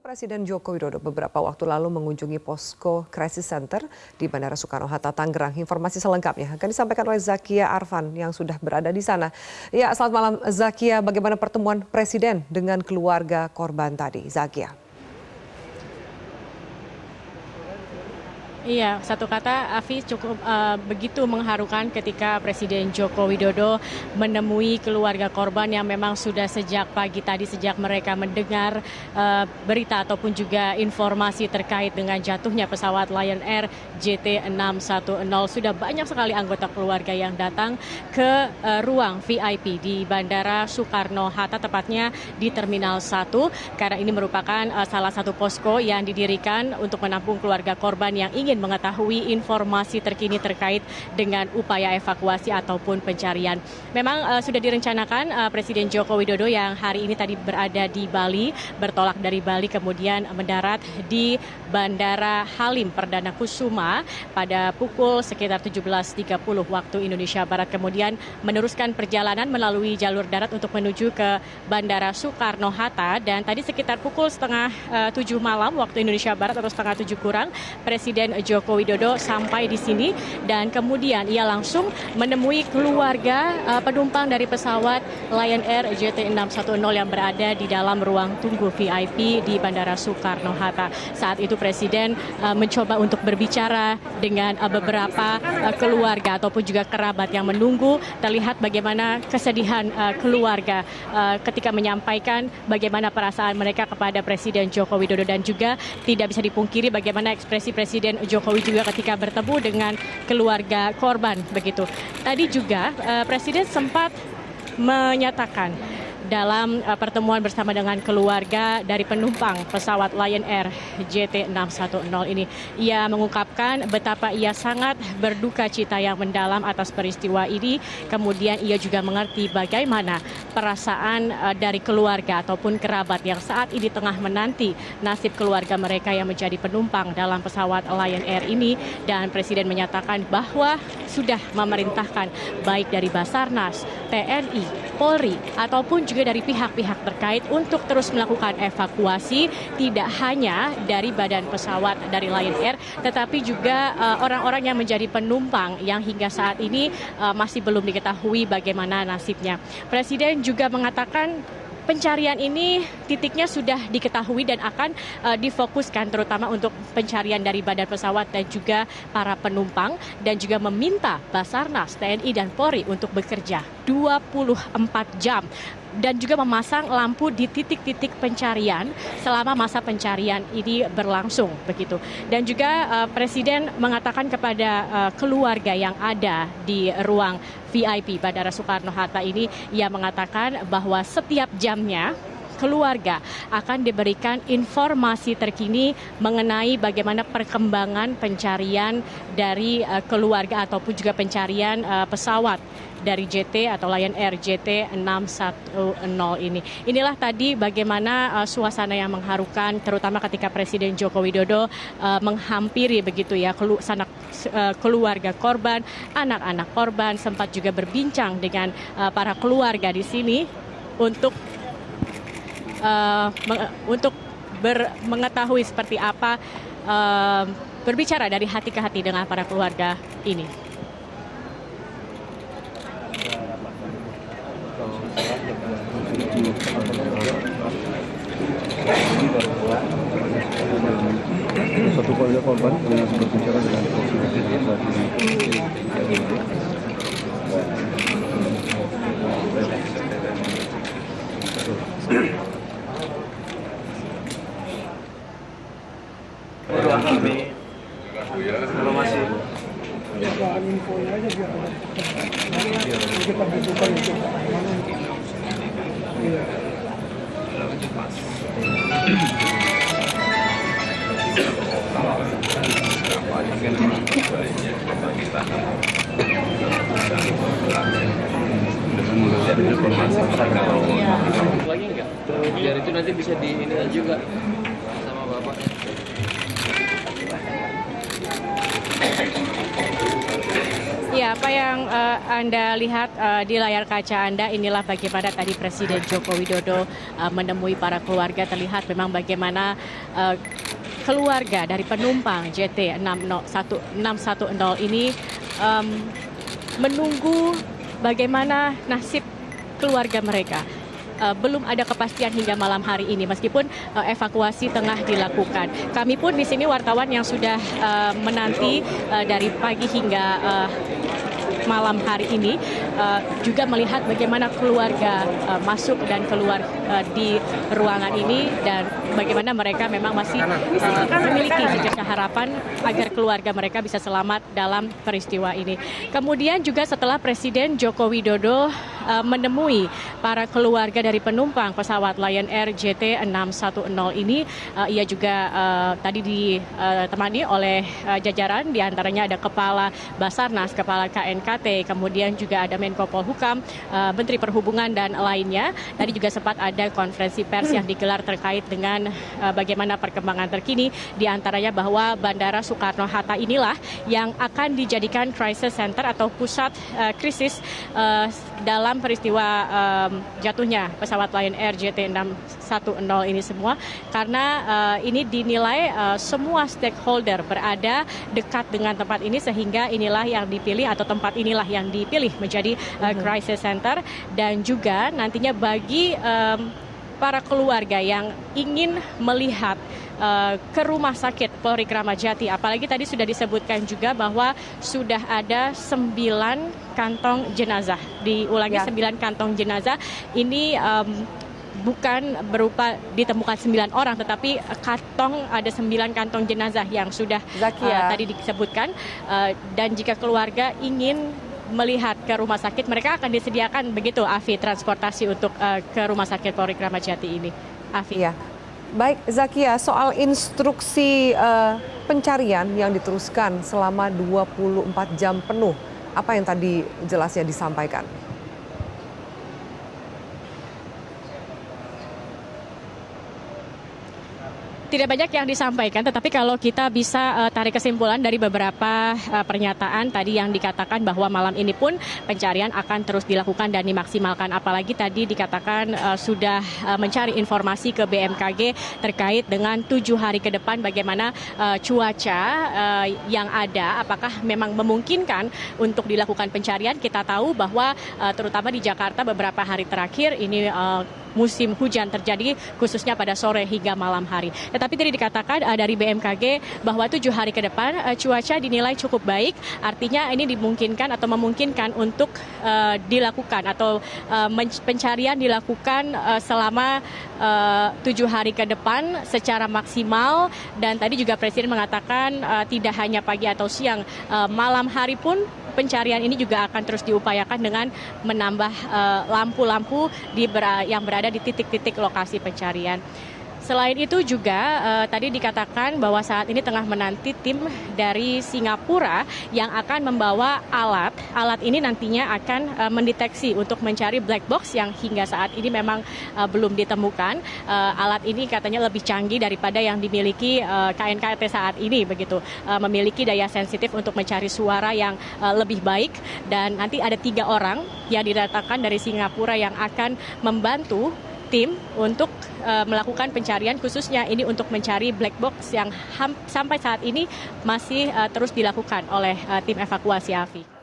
Presiden Joko Widodo beberapa waktu lalu mengunjungi posko Crisis Center di Bandara Soekarno-Hatta, Tangerang. Informasi selengkapnya akan disampaikan oleh Zakia Arfan yang sudah berada di sana. Ya, selamat malam Zakia. Bagaimana pertemuan Presiden dengan keluarga korban tadi, Zakia? Iya, satu kata, Afi, cukup begitu mengharukan ketika Presiden Joko Widodo menemui keluarga korban yang memang sudah sejak pagi tadi, sejak mereka mendengar berita ataupun juga informasi terkait dengan jatuhnya pesawat Lion Air JT610. Sudah banyak sekali anggota keluarga yang datang ke ruang VIP di Bandara Soekarno-Hatta, tepatnya di Terminal 1, karena ini merupakan salah satu posko yang didirikan untuk menampung keluarga korban yang ingin mengetahui informasi terkini terkait dengan upaya evakuasi ataupun pencarian. Memang sudah direncanakan Presiden Joko Widodo yang hari ini tadi berada di Bali, bertolak dari Bali kemudian mendarat di Bandara Halim Perdana Kusuma pada pukul sekitar 17.30 waktu Indonesia Barat, kemudian meneruskan perjalanan melalui jalur darat untuk menuju ke Bandara Soekarno-Hatta, dan tadi sekitar pukul setengah 7 malam waktu Indonesia Barat atau setengah 7 kurang, Presiden Joko Widodo sampai di sini dan kemudian ia langsung menemui keluarga penumpang dari pesawat Lion Air JT610 yang berada di dalam ruang tunggu VIP di Bandara Soekarno-Hatta. Saat itu Presiden mencoba untuk berbicara dengan beberapa keluarga ataupun juga kerabat yang menunggu. Terlihat bagaimana kesedihan keluarga ketika menyampaikan bagaimana perasaan mereka kepada Presiden Joko Widodo, dan juga tidak bisa dipungkiri bagaimana ekspresi Presiden Jokowi juga ketika bertemu dengan keluarga korban begitu. Tadi juga Presiden sempat menyatakan dalam pertemuan bersama dengan keluarga dari penumpang pesawat Lion Air JT610 ini, ia mengungkapkan betapa ia sangat berduka cita yang mendalam atas peristiwa ini. Kemudian ia juga mengerti bagaimana perasaan dari keluarga ataupun kerabat yang saat ini tengah menanti nasib keluarga mereka yang menjadi penumpang dalam pesawat Lion Air ini. Dan Presiden menyatakan bahwa sudah memerintahkan baik dari Basarnas, TNI, Polri ataupun juga dari pihak-pihak terkait untuk terus melakukan evakuasi, tidak hanya dari badan pesawat dari Lion Air, tetapi juga orang-orang yang menjadi penumpang yang hingga saat ini masih belum diketahui bagaimana nasibnya. Presiden juga mengatakan pencarian ini titiknya sudah diketahui dan akan difokuskan terutama untuk pencarian dari badan pesawat dan juga para penumpang, dan juga meminta Basarnas, TNI dan Polri untuk bekerja 24 jam dan juga memasang lampu di titik-titik pencarian selama masa pencarian ini berlangsung begitu. Dan juga Presiden mengatakan kepada keluarga yang ada di ruang VIP Bandara Soekarno-Hatta ini, ia mengatakan bahwa setiap jamnya keluarga akan diberikan informasi terkini mengenai bagaimana perkembangan pencarian dari keluarga ataupun juga pencarian pesawat dari JT atau Lion Air JT610 ini. Inilah tadi bagaimana suasana yang mengharukan, terutama ketika Presiden Joko Widodo menghampiri begitu ya keluarga korban, anak-anak korban, sempat juga berbincang dengan para keluarga di sini untuk mengetahui seperti apa, berbicara dari hati ke hati dengan para keluarga ini. Satu keluarga korban yang berbicara dengan kalau masih infonya aja biar kita butuhkan itu. Iya. Lagi enggak? Biar itu nanti bisa di ini juga sama bapaknya. Ya, Ya, apa yang Anda lihat di layar kaca Anda, inilah bagaimana tadi Presiden Joko Widodo menemui para keluarga. Terlihat memang bagaimana keluarga dari penumpang JT 610 ini menunggu bagaimana nasib keluarga mereka. Belum ada kepastian hingga malam hari ini, meskipun evakuasi tengah dilakukan. Kami pun di sini wartawan yang sudah menanti dari pagi hingga malam hari ini juga melihat bagaimana keluarga masuk dan keluar di ruangan ini, dan bagaimana mereka memang masih memiliki secercah harapan agar keluarga mereka bisa selamat dalam peristiwa ini. Kemudian juga setelah Presiden Joko Widodo menemui para keluarga dari penumpang pesawat Lion Air JT 610 ini, ia juga tadi ditemani oleh jajaran, diantaranya ada Kepala Basarnas, Kepala KNKT, kemudian juga ada Menko Polhukam, Menteri Perhubungan dan lainnya. Tadi juga sempat ada konferensi pers yang digelar terkait dengan bagaimana perkembangan terkini, diantaranya bahwa Bandara Soekarno-Hatta inilah yang akan dijadikan crisis center atau pusat krisis dalam peristiwa jatuhnya pesawat Lion Air JT 610 ini semua, karena ini dinilai semua stakeholder berada dekat dengan tempat ini, sehingga inilah yang dipilih atau tempat inilah yang dipilih menjadi crisis center. Dan juga nantinya bagi para keluarga yang ingin melihat ke rumah sakit Polri Kramat Jati, apalagi tadi sudah disebutkan juga bahwa sudah ada 9 kantong jenazah. Diulangi, 9 kantong jenazah ini bukan berupa ditemukan 9 orang, tetapi ada 9 kantong jenazah yang sudah tadi disebutkan. Dan jika keluarga ingin melihat ke rumah sakit, mereka akan disediakan begitu, Afi, transportasi untuk ke rumah sakit Polri Kramat Jati ini. Afi. Ya. Baik, Zakia, soal instruksi pencarian yang diteruskan selama 24 jam penuh, apa yang tadi jelasnya disampaikan? Tidak banyak yang disampaikan, tetapi kalau kita bisa tarik kesimpulan dari beberapa pernyataan tadi yang dikatakan bahwa malam ini pun pencarian akan terus dilakukan dan dimaksimalkan. Apalagi tadi dikatakan sudah mencari informasi ke BMKG terkait dengan 7 hari ke depan bagaimana cuaca yang ada, apakah memang memungkinkan untuk dilakukan pencarian. Kita tahu bahwa terutama di Jakarta beberapa hari terakhir ini musim hujan terjadi khususnya pada sore hingga malam hari. Tetapi tadi dikatakan dari BMKG bahwa 7 hari ke depan cuaca dinilai cukup baik, artinya ini dimungkinkan atau memungkinkan untuk dilakukan atau pencarian dilakukan selama 7 hari ke depan secara maksimal. Dan tadi juga Presiden mengatakan tidak hanya pagi atau siang, malam hari pun pencarian ini juga akan terus diupayakan dengan menambah lampu-lampu yang berada di titik-titik lokasi pencarian. Selain itu juga tadi dikatakan bahwa saat ini tengah menanti tim dari Singapura yang akan membawa alat. Alat ini nantinya akan mendeteksi untuk mencari black box yang hingga saat ini memang belum ditemukan. Alat ini katanya lebih canggih daripada yang dimiliki KNKT saat ini, begitu. Memiliki daya sensitif untuk mencari suara yang lebih baik, dan nanti ada 3 orang yang didatangkan dari Singapura yang akan membantu tim untuk melakukan pencarian, khususnya ini untuk mencari black box yang sampai saat ini masih terus dilakukan oleh tim evakuasi, Afi.